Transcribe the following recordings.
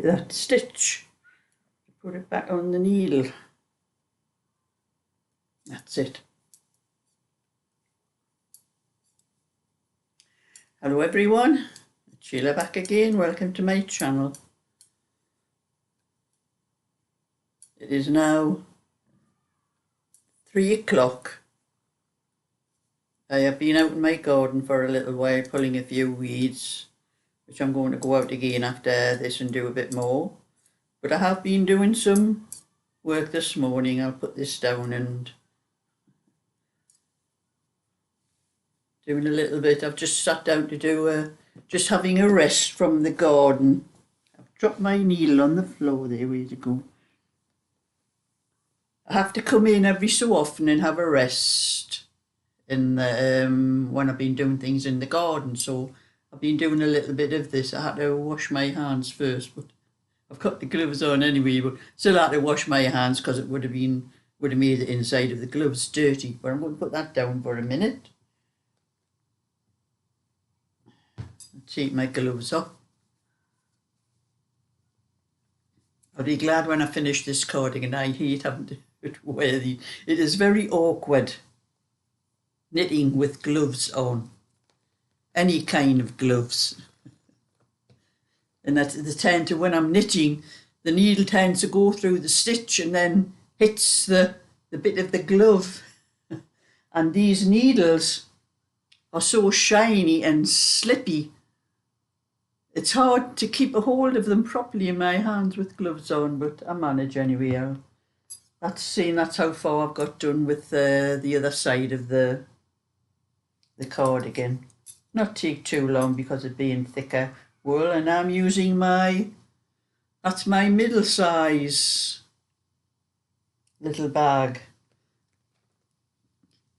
that stitch. Put it back on the needle. That's it. Hello everyone, it's Sheila back again. Welcome to my channel. It is now 3 o'clock. I have been out in my garden for a little while pulling a few weeds, which I'm going to go out again after this and do a bit more. But I have been doing some work this morning. I'll put this down and doing a little bit. I've just sat down to do just having a rest from the garden. I've dropped my needle on the floor there, where'd it go? I have to come in every so often and have a rest in the, when I've been doing things in the garden. So I've been doing a little bit of this. I had to wash my hands first, but I've got the gloves on anyway, but still had to wash my hands because it would have made the inside of the gloves dirty. But I'm going to put that down for a minute. Take my gloves off. I'll be glad when I finish this cardigan. I hate having to wear the. It is very awkward knitting with gloves on. Any kind of gloves. And that they tend to, when I'm knitting, the needle tends to go through the stitch and then hits the bit of the glove. And these needles are so shiny and slippy. It's hard to keep a hold of them properly in my hands with gloves on, but I manage anyway. That's how far I've got done with the other side of the cardigan. Not take too long because of being thicker wool, and I'm using that's my middle size little bag.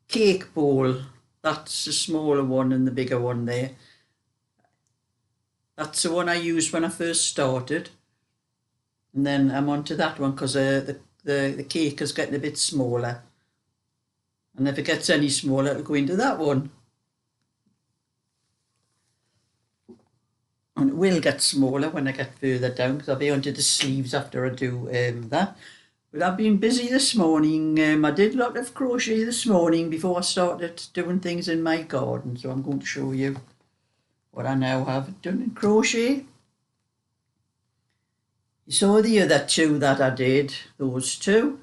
Cake bowl, that's the smaller one and the bigger one there. That's the one I used when I first started, and then I'm on to that one because the cake is getting a bit smaller, and if it gets any smaller it'll go into that one, and it will get smaller when I get further down because I'll be onto the sleeves after I do that. But I've been busy this morning. I did a lot of crochet this morning before I started doing things in my garden, so I'm going to show you what I now have done in crochet. You saw the other two that I did, those two.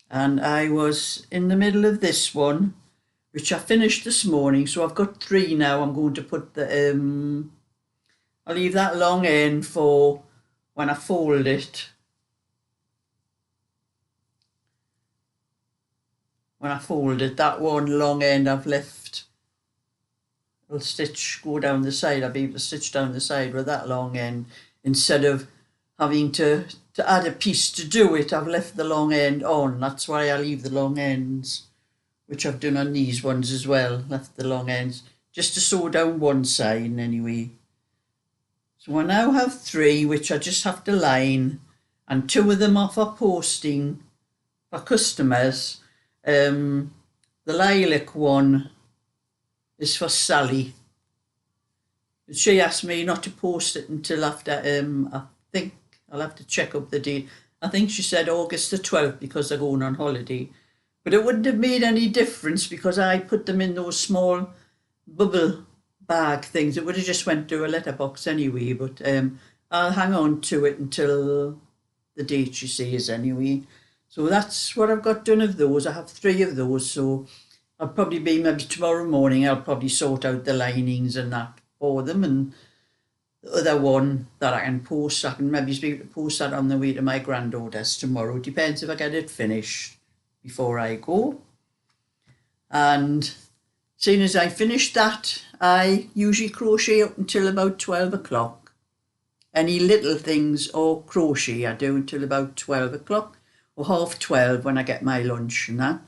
And I was in the middle of this one, which I finished this morning. So I've got 3 now. I'm going to put the, I'll leave that long end for when I fold it. When I fold it, that one long end I've left. I'll stitch, go down the side. I'll be able to stitch down the side with that long end. Instead of having to add a piece to do it, I've left the long end on. That's why I leave the long ends, which I've done on these ones as well. Left the long ends just to sew down one side anyway. So I now have 3, which I just have to line, and 2 of them are for posting for customers. The lilac one is for Sally. She asked me not to post it until after, I think I'll have to check up the date. I think she said August the 12th because they're going on holiday. But it wouldn't have made any difference because I put them in those small bubble bag things. It would have just went to a letterbox anyway, but I'll hang on to it until the date she says anyway. So that's what I've got done of those. I have 3 of those, so I'll probably be maybe tomorrow morning. I'll probably sort out the linings and that for them, and the other one that I can post, I can maybe be able to post that on the way to my granddaughter's tomorrow. It depends if I get it finished before I go. And seeing as I finish that, I usually crochet up until about 12 o'clock. Any little things or crochet I do until about 12 o'clock or 12:30 when I get my lunch and that.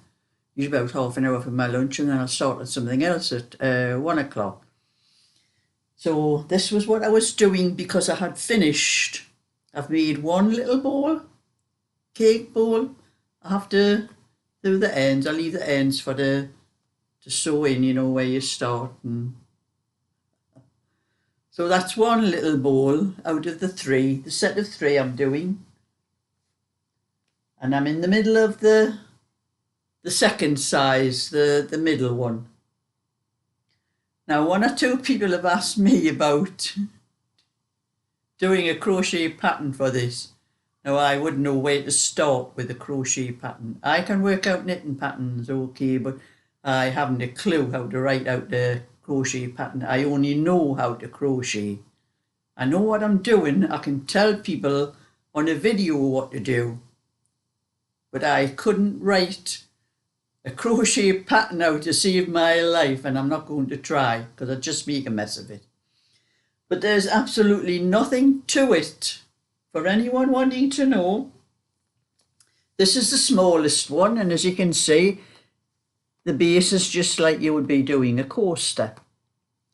Usually about half an hour for my lunch, and then I'll start on something else at 1 o'clock. So this was what I was doing because I had finished. I've made one little ball, cake ball. I have to do the ends. I leave the ends for to sew in, you know, where you start. And So that's one little ball out of the three, the set of three I'm doing. And I'm in the middle of the second size, the middle one. Now, one or two people have asked me about doing a crochet pattern for this. Now, I wouldn't know where to start with a crochet pattern. I can work out knitting patterns, okay, but I haven't a clue how to write out the crochet pattern. I only know how to crochet. I know what I'm doing. I can tell people on a video what to do, but I couldn't write a crochet pattern out to save my life, and I'm not going to try because I'd just make a mess of it. But there's absolutely nothing to it. For anyone wanting to know, this is the smallest one, and as you can see, the base is just like you would be doing a coaster.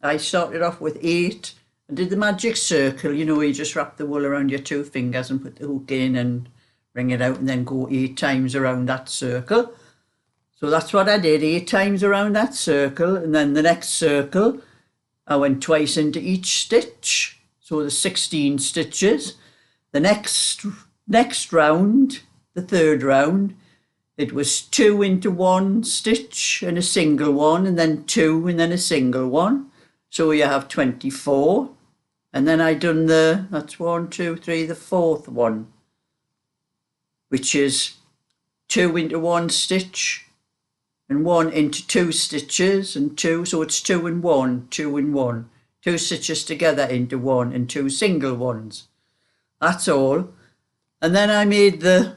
I started off with 8 and did the magic circle, you know, you just wrap the wool around your 2 fingers and put the hook in and bring it out and then go 8 times around that circle. So that's what I did, 8 times around that circle, and then the next circle I went twice into each stitch, so the 16 stitches. The next round, the third round, it was 2 into 1 stitch and a single one, and then 2 and then a single one. So you have 24. And then I done that's 1, 2, 3, the fourth one, which is 2 into 1 stitch and 1 into 2 stitches and 2. So it's 2 and 1, 2 and 1. 2 stitches together into 1 and 2 single ones. That's all. And then I made this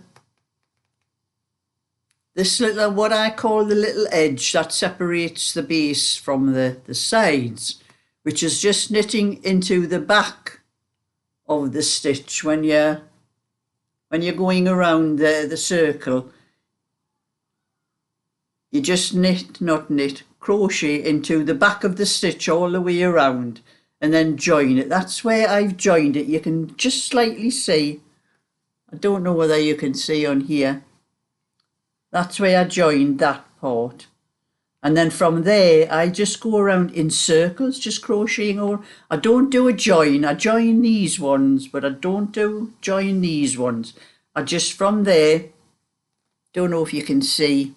little, what I call the little edge that separates the base from the sides, which is just knitting into the back of the stitch when you're going around the circle. You just crochet into the back of the stitch all the way around and then join it. That's where I've joined it. You can just slightly see. I don't know whether you can see on here. That's where I joined that part. And then from there, I just go around in circles, just crocheting all. I don't do a join. I join these ones, but I don't join these ones. I just from there, don't know if you can see.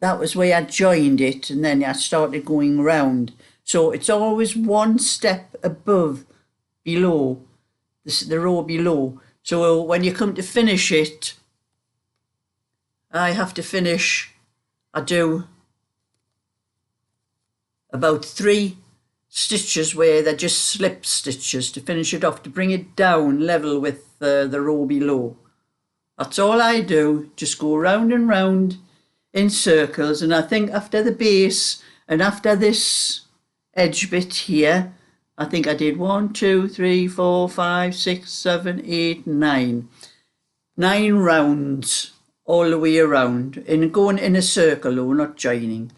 That was where I joined it, and then I started going round. So it's always one step above, below, the row below. So when you come to finish it, I have to finish, I do about 3 stitches where they're just slip stitches to finish it off, to bring it down level with the row below. That's all I do, just go round and round in circles. And I think after the base and after this edge bit here, I think I did 1, 2, 3, 4, 5, 6, 7, 8, 9. 9 rounds all the way around, in going in a circle though, not joining.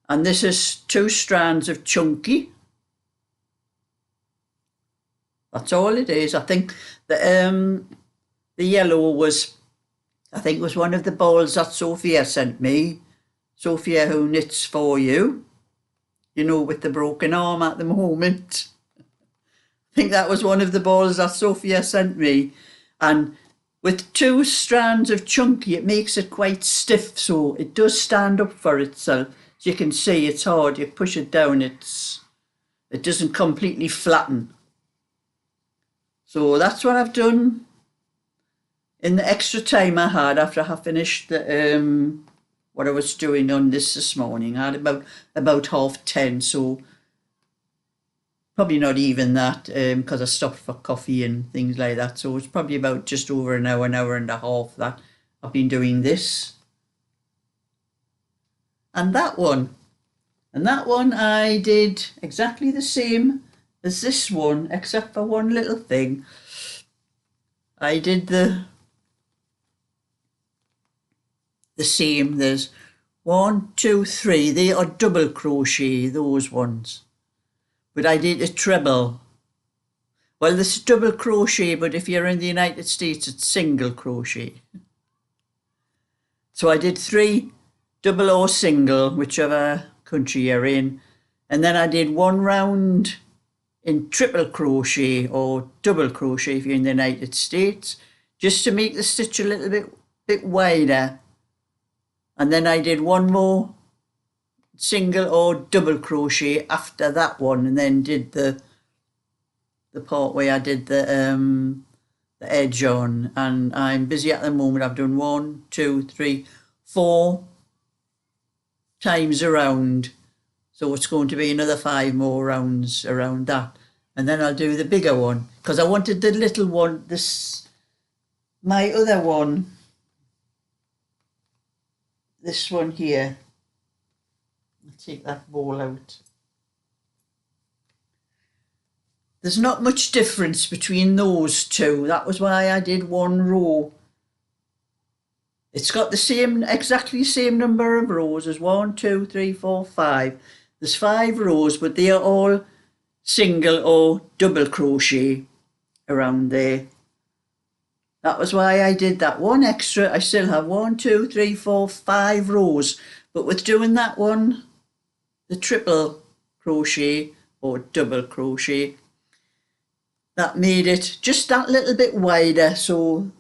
And this is 2 strands of chunky. That's all it is. I think the yellow was, I think, was one of the balls that Sophia sent me. Sophia, who knits for you, you know, with the broken arm at the moment. I think that was one of the balls that Sophia sent me. And with 2 strands of chunky, it makes it quite stiff, so it does stand up for itself. As you can see, it's hard. You push it down, it doesn't completely flatten. So that's what I've done in the extra time I had after I finished what I was doing on this morning. I had about 10:30, so probably not even that, because I stopped for coffee and things like that. So it's probably about just over an hour and a half that I've been doing this. And that one. And that one I did exactly the same as this one, except for one little thing. I did the same. There's 1, 2, 3. They are double crochet, those ones. But I did a treble. Well, this is double crochet, but if you're in the United States, it's single crochet. So I did 3 double or single, whichever country you're in. and then I did 1 round in triple crochet or double crochet if you're in the United States, just to make the stitch a little bit wider. And then I did 1 more single or double crochet after that one, and then did the part where I did the edge on. And I'm busy at the moment. I've done 1, 2, 3, 4 times around, so it's going to be another 5 more rounds around that, and then I'll do the bigger one, because I wanted the little one, my other one, this one here. I'll take that ball out. There's not much difference between those two. That was why I did 1 row. It's got exactly the same number of rows as 1, 2, 3, 4, 5. There's 5 rows, but they are all single or double crochet around there. That was why I did that 1 extra. I still have 1, 2, 3, 4, 5 rows. But with doing that one, the triple crochet or double crochet, that made it just that little bit wider, so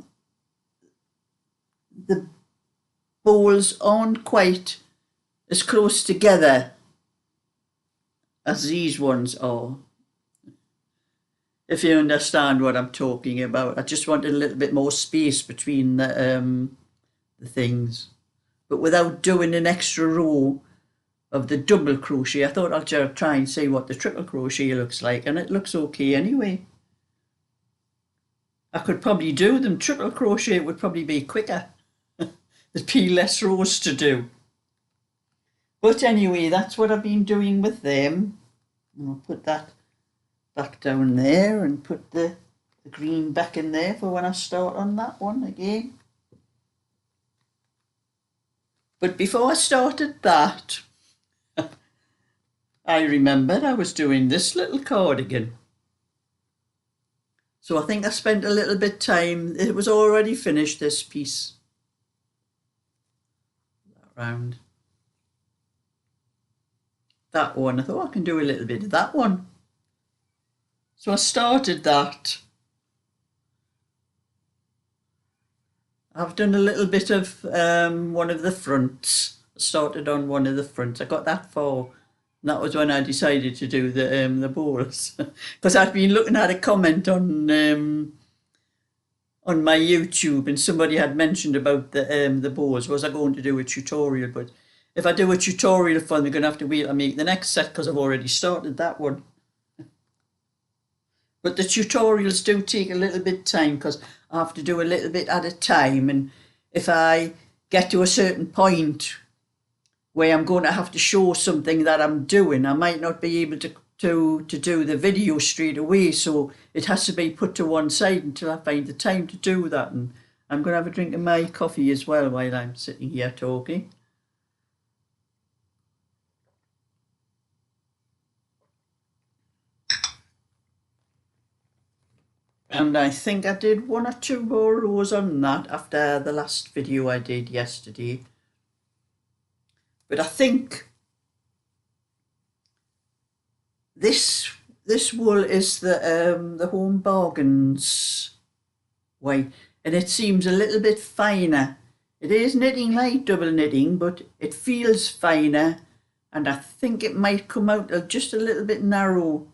the bowls aren't quite as close together as these ones are. If you understand what I'm talking about. I just wanted a little bit more space between the things. But without doing an extra row of the double crochet, I thought I'd just try and see what the triple crochet looks like, and it looks okay anyway. I could probably do them triple crochet, it would probably be quicker. There'd be less rows to do. But anyway, that's what I've been doing with them. I'll put that back down there and put the green back in there for when I start on that one again. But before I started that, I remembered I was doing this little cardigan. So I think I spent a little bit time. It was already finished, this piece. That round. That one, I thought I can do a little bit of that one. So I started that. I've done a little bit of one of the fronts. I started on one of the fronts. I got that far. And that was when I decided to do the bows, because I'd been looking at a comment on my YouTube, and somebody had mentioned about the bows. Was I going to do a tutorial? But if I do a tutorial for them, they're going to have to wait and make the next set, because I've already started that one. But the tutorials do take a little bit of time, because I have to do a little bit at a time, and if I get to a certain point where I'm going to have to show something that I'm doing, I might not be able to do the video straight away, so it has to be put to one side until I find the time to do that. And I'm going to have a drink of my coffee as well while I'm sitting here talking. And I think I did 1 or 2 more rows on that after the last video I did yesterday. But I think this wool is the Home Bargains white, and it seems a little bit finer. It is knitting like double knitting, but it feels finer, and I think it might come out just a little bit narrow.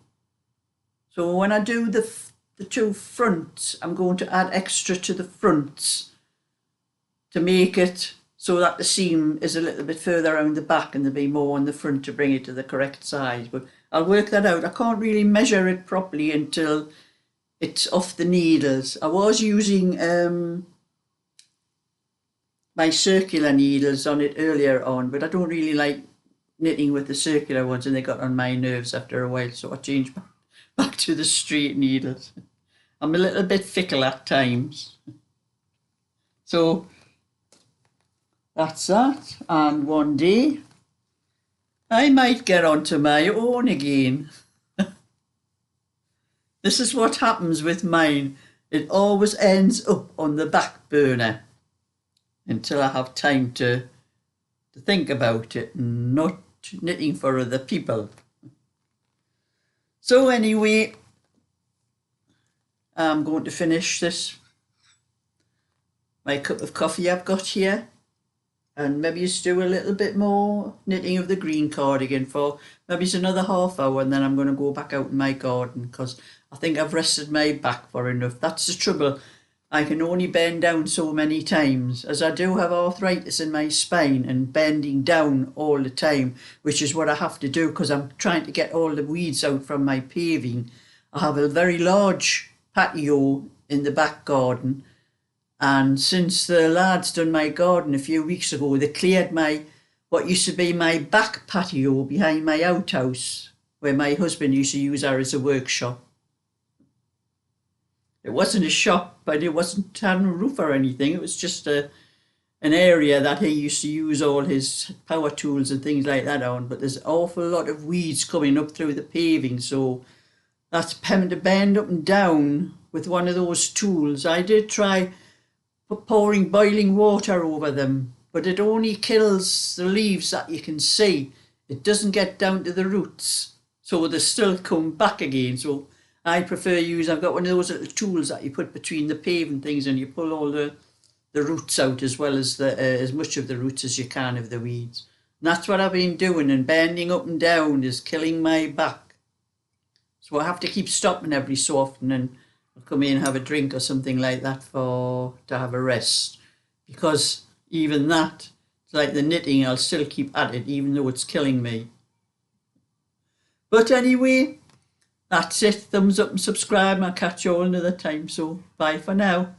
So when I do the 2 fronts, I'm going to add extra to the fronts to make it so that the seam is a little bit further around the back and there'll be more on the front to bring it to the correct size. But I'll work that out. I can't really measure it properly until it's off the needles. I was using my circular needles on it earlier on, but I don't really like knitting with the circular ones, and they got on my nerves after a while, so I changed back to the straight needles. I'm a little bit fickle at times. So that's that, and one day I might get onto my own again. This is what happens with mine. It always ends up on the back burner until I have time to think about it and not knitting for other people. So anyway, I'm going to finish this, my cup of coffee I've got here, and maybe just do a little bit more knitting of the green cardigan for maybe it's another half hour, and then I'm going to go back out in my garden because I think I've rested my back for enough. That's the trouble. I can only bend down so many times, as I do have arthritis in my spine and bending down all the time, which is what I have to do because I'm trying to get all the weeds out from my paving. I have a very large patio in the back garden, and since the lads done my garden a few weeks ago, they cleared what used to be my back patio behind my outhouse, where my husband used to use her as a workshop. It wasn't a shop, but it wasn't having a roof or anything. It was just an area that he used to use all his power tools and things like that on. But there's an awful lot of weeds coming up through the paving, so that's having to bend up and down with one of those tools. I did try pouring boiling water over them, but it only kills the leaves that you can see. It doesn't get down to the roots, so they still come back again. So I prefer I've got one of those little tools that you put between the paving things, and you pull all the roots out, as well as as much of the roots as you can of the weeds. And that's what I've been doing, and bending up and down is killing my back. So I have to keep stopping every so often, and I'll come in and have a drink or something like that to have a rest. Because even that, it's like the knitting, I'll still keep at it even though it's killing me. But anyway, that's it. Thumbs up and subscribe, and I'll catch you all another time. So bye for now.